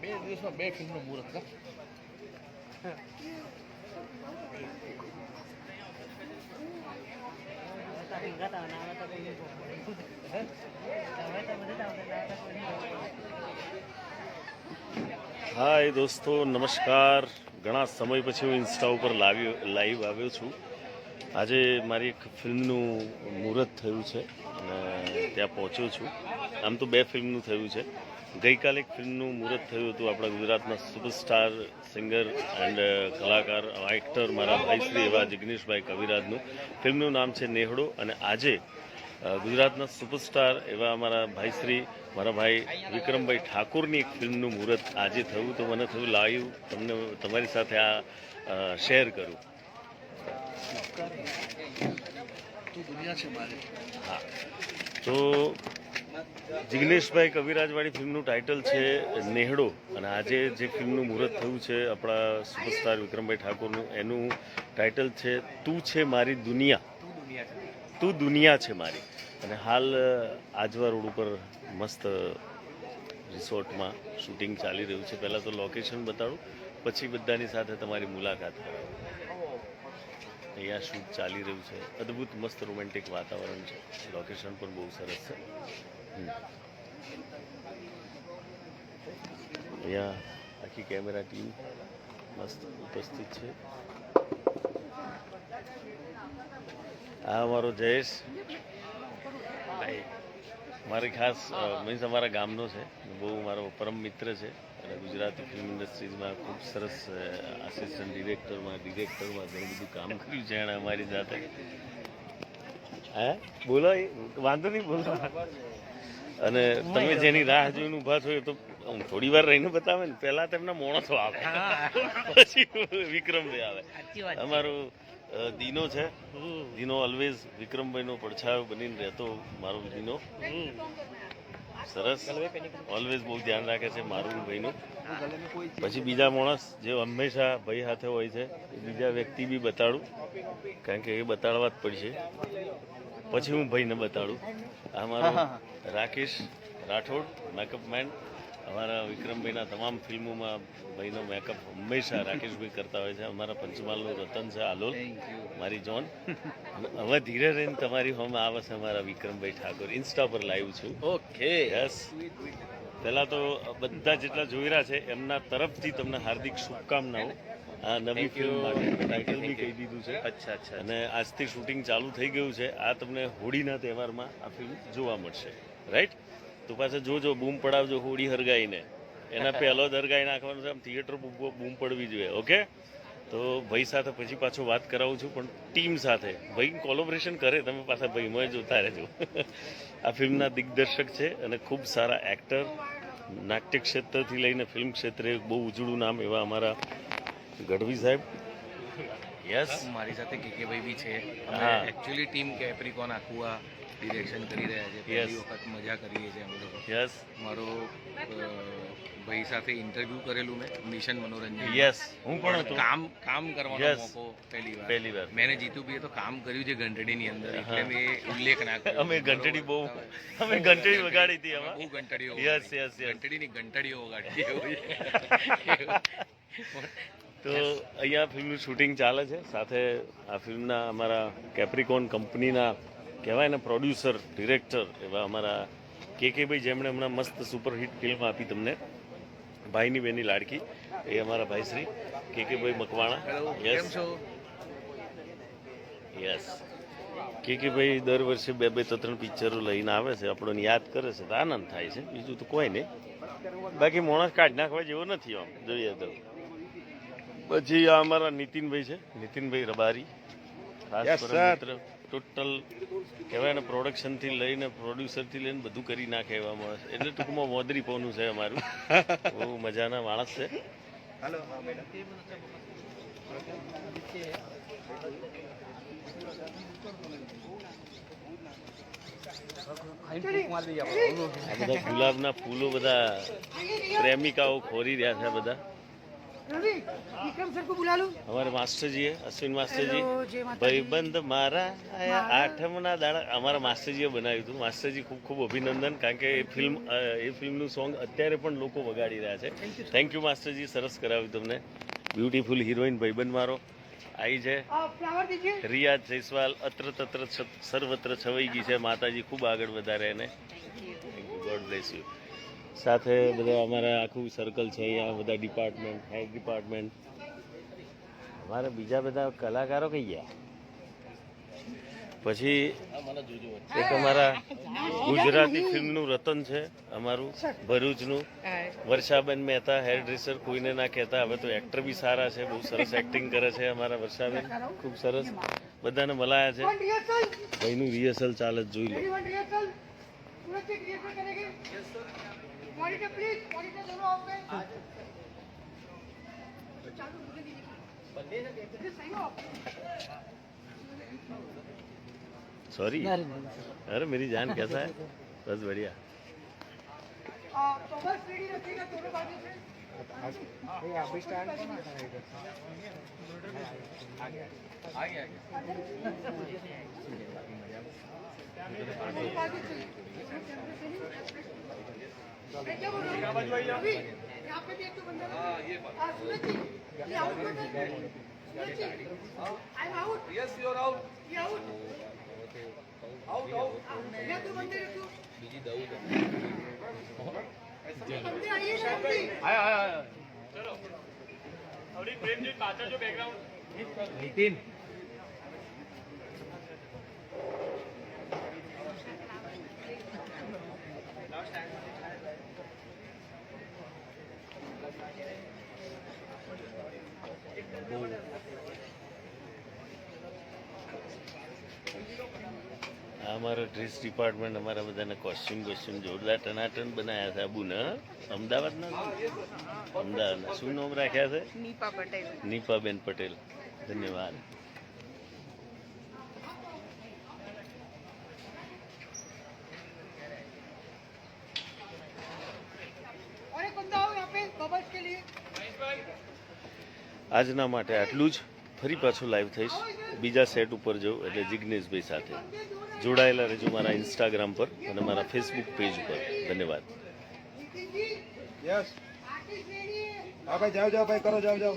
બે દિવસમાં બે ફિલ્મનું મુહૂર્ત છે. હાય દોસ્તો, નમસ્કાર. ઘણા સમય પછી હું ઇન્સ્ટા ઉપર લાઈવ આવ્યો છું. આજે મારી એક ફિલ્મનું મુહૂર્ત થયું છે અને ત્યાં પહોંચ્યો છું. આમ તો બે ફિલ્મનું થયું છે. ગઈકાલે એક ફિલ્મનું મુહૂર્ત થયું હતું આપણા ગુજરાતના સુપરસ્ટાર સિંગર એન્ડ કલાકાર એક્ટર મારા ભાઈશ્રી એવા જિગ્નેશભાઈ કવિરાજનું. ફિલ્મનું નામ છે નેહડો. અને આજે ગુજરાતના સુપરસ્ટાર એવા અમારા ભાઈશ્રી મારા ભાઈ વિક્રમભાઈ ઠાકોરની એક ફિલ્મનું મુહૂર્ત આજે થયું. તો મને થયું લાઈવ તમને તમારી સાથે આ શેર કરું. હા, તો જિગ્નેશભાઈ કવિરાજવાળી ફિલ્મનું ટાઇટલ છે નેહડો. અને આજે જે ફિલ્મનું મુહૂર્ત થયું છે આપણા સુપરસ્ટાર વિક્રમભાઈ ઠાકોરનું, એનું ટાઇટલ છે તું છે મારી દુનિયા. તું દુનિયા છે મારી. અને હાલ આજવા રોડ ઉપર મસ્ત રિસોર્ટમાં શૂટિંગ ચાલી રહ્યું છે. પહેલાં તો લોકેશન બતાડું, પછી બધાની સાથે તમારી મુલાકાત કરાવું. અહીંયા શૂટ ચાલી રહ્યું છે. અદ્ભુત મસ્ત રોમેન્ટિક વાતાવરણ છે. લોકેશન પણ બહુ સરસ છે. અહીંયા આખી કેમેરા ટીમ મસ્ત ઉપસ્થિત છે. આ અમારો જયેશ ભાઈ મારે ખાસ મીન્સ અમારા ગામનો છે. બહુ મારો પરમ મિત્ર છે અને ગુજરાતી ફિલ્મ ઇન્ડસ્ટ્રીઝમાં ખૂબ સરસ આસિસ્ટન્ટ ડિરેક્ટરમાં ઘણું બધું કામ કર્યું છે એણે અમારી સાથે. હે બોલો, વાંધો નહીં, બોલો. અને તમે જેની રાહ જોઈને ઊભા છો એ તો થોડી વાર રહીને બતાવે ને. પહેલા તેમના માણસો આવે, પછી વિક્રમભાઈ આવે. અમારું દીનો છે. દીનો ઓલવેઝ વિક્રમભાઈનો પડછાયો બનીને રહેતો. મારો દીનો સરસ, ઓલવેઝ બહુ ધ્યાન રાખે છે મારું ભાઈનું. પછી બીજા માણસ જે હંમેશા ભાઈ સાથે હોય છે એ બીજા વ્યક્તિ બી બતાડું, કારણ કે એ બતાડવા જ પડશે. પછી હું ભાઈને બતાડું. આ મારો રાકેશ રાઠોડ, મેકઅપ મેન. અમારા વિક્રમભાઈના તમામ ફિલ્મોમાં ભાઈનો મેકઅપ હંમેશા રાકેશભાઈ કરતા હોય છે. અમારા પંચમહાલનું રતન છે આલોલ, મારી જોન. હવે ધીરે રહીને તમારી હોમ આવે છે અમારા વિક્રમભાઈ ઠાકોર. ઇન્સ્ટા પર લાઈવ છું. Okay, yes. પહેલાં તો બધા જેટલા જોઈ રહ્યા છે એમના તરફથી તમને હાર્દિક શુભકામનાઓ. આ નવી ફિલ્મ માટે ટાઇટલ બી કહી દીધું છે. અચ્છા. અને આજથી શૂટિંગ ચાલુ થઈ ગયું છે. આ તમને હોળીના તહેવારમાં આ ફિલ્મ જોવા મળશે, રાઈટ? તો પાછા જોજો, બૂમ પડાવજો હોળી હરગાઈને. એના પહેલો જ હરગાઈ નાખવાનું છે. આમ થિયેટર બૂમ પડવી જોઈએ. ઓકે, તો ભાઈ સાથે પછી પાછો વાત કરાવું છું, પણ ટીમ સાથે. ભાઈ કોલોબરેશન કરે, તમે પાછા ભાઈમાં જોતા રહેજો. આ ફિલ્મના દિગ્દર્શક છે અને ખૂબ સારા એક્ટર. નાટ્ય ક્ષેત્રથી લઈને ફિલ્મ ક્ષેત્રે બહુ ઉજળું નામ એવા અમારા ગઢવી સાહેબ. યસ, મારી સાથે કેકેભાઈ બી છે. એકચ્યુઅલી ટીમ કેપ્રિકોન આખું આ ડિરેક્શન કરી રહ્યા છે. પહેલી વખત મજા કરીએ છીએ અમે લોકો. યસ, મારો ભાઈ સાથે ઇન્ટરવ્યુ કરેલું મેં, મિશન મનોરંજન. યસ, હું પણ હતો. કામ કરવાનો મોકો પહેલી વાર મેં જીતુ ભાઈએ તો કામ કર્યું છે ઘંટડીની અંદર, એટલે મેં ઉલ્લેખ ના કર્યો. અમે ઘંટડી વગાડી હતી. બહુ ઘંટડીઓ. યસ, ઘંટડીની ઘંટડીઓ વગાડી. તો અહીંયા ફિલ્મનું શૂટિંગ ચાલે છે. સાથે આ ફિલ્મના અમારા કેપ્રિકોન કંપનીના કહેવાય ને પ્રોડ્યુસર ડિરેક્ટર એવા અમારા કેકેભાઈ, જેમણે હમણાં મસ્ત સુપરહિટ ફિલ્મ આપી તમને, ભાઈની બેની લાડકી. એ અમારા ભાઈશ્રી કેકેભાઈ મકવાણા. યસ, કેકેભાઈ દર વર્ષે બે 3 પિક્ચરો લઈને આવે છે, આપણને યાદ કરે છે, તો આનંદ થાય છે. બીજું તો કોઈ નહીં. બાકી માણસ કાઢી નાખવા જેવો નથી આમ જોઈએ તો. પછી આ અમારા નીતિનભાઈ છે, નીતિનભાઈ રબારી, ખાસ મિત્ર. ટોટલ કહેવાય ને પ્રોડક્શનથી લઈને પ્રોડ્યુસરથી લઈને બધું કરી નાખે એવા માણસ. એટલે ટૂંકમાં મોદરી પોનું છે અમારું. બહુ મજાના માણસ છે. આ બધા ગુલાબના ફૂલો બધા પ્રેમિકાઓ ખોરી રહ્યા છે બધા. रवि विक्रम सर को बुला लो। हमारे मास्टर जी है अश्विन मास्टर जी हेलो, जय माता दी। ભાઈબંધ મારા આયા આઠમના દાડા અમારા માસ્ટરજીએ બનાવ્યું હતું. માસ્ટરજી ખૂબ ખૂબ અભિનંદન, કારણ કે એ ફિલ્મનું સોંગ અત્યારે પણ લોકો વગાડી રહ્યા છે. થેન્ક યુ માસ્ટરજી, સરસ કરાવ્યું તમને. બ્યુટીફુલ હિરોઈન ભાઈબંધ મારો આવી છે. फ्लावर दीजिए। રિયાઝ જયસ્વાલ અત્ર તત્ર સર્વત્ર છવાઈ ગઈ છે. માતાજી ખૂબ આગળ વધારે એને. God bless you. સાથે બધા અમારા આખું સર્કલ છે અહીંયા, બધા ડિપાર્ટમેન્ટ, હેડ ડિપાર્ટમેન્ટ. અમારા બીજા બધા કલાકારો કઈ ગયા. પછી એક અમારા ગુજરાતી ફિલ્મનું રતન છે અમારું ભરૂચનું, વર્ષાબેન મહેતા, હેર ડ્રેસર, કોઈને ના કહેતા. હવે તો એક્ટર બી સારા છે, બહુ સરસ એક્ટિંગ કરે છે અમારા વર્ષાબેન, ખૂબ સરસ. બધાને મલાયા છે. ભાઈનું રિહર્સલ ચાલે જ, જોઈ લો. रिहर्सल सूरज जी रिहर्सल करेंगे। मॉनिटर प्लीज, मॉनिटर दोनों ऑफ है। चालू होने दीजिए। सही हो आप? सॉरी, अरे मेरी जान कैसा है? बस बढ़िया. तो बस रेडी रखिएगा दोनों बाजू से। अभी स्टार्ट करना आगे दोनों बाजू से। मैं क्या बोल रहा हूँ? रवि, यहाँ पे भी एक तो बंदा है। सूरज जी, ये आउट कर दो। Suraj ji, I am out. Yes you are out ये आउट। आउट आउट यहाँ तो बंदे रखो। બીજી દઉં बंदे आइए ना बंदे। આયા આયા આયા નીતિન આ અમારો ડ્રેસ ડિપાર્ટમેન્ટ, અમારા બધાને કોસ્ચ્યુમ જોરદાર ટનાટન બનાવ્યા છે. આબુના અમદાવાદના શું નામ રાખ્યા છે? નીપા પટેલ. નીપાબેન પટેલ, ધન્યવાદ. और एक बंदा आओ यहाँ पे बबल्स के लिए। આજના માટે આટલું જ. ફરી પાછું લાઈવ થઈશ બીજા સેટ ઉપર જવું એટલે જિગ્નેશભાઈ સાથે. જોડાયેલા રહેજો મારા ઇન્સ્ટાગ્રામ પર અને મારા ફેસબુક પેજ ઉપર. ધન્યવાદ. Nitin ji, yes artist ready है। हाँ भाई जाओ जाओ भाई करो जाओ जाओ